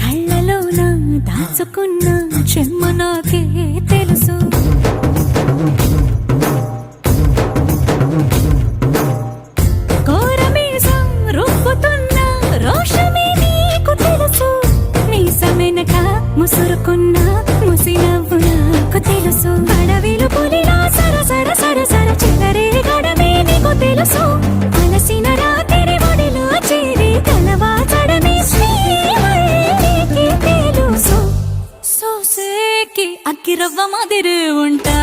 కళ్ళలోన దాచుకున్న చెమ్మ నాకే తెలుసు. కోరమీసం రుబ్బుతున్న రోషమే నీకు తెలుసు. మీసమెనక ముసురుకున్న ముసి నవ్వు నాకు తెలుసు. అడవిలు పులిలా సరసర సరసర చిల్లరే గడమే నీకు తెలుసు. అలసిన రాత్రి ఒడిలో చేరి తలవాచడమే శ్రీవల్లికి తెలుసు. సోసేకి అక్కిరవ్వ మాదిరి ఉంటా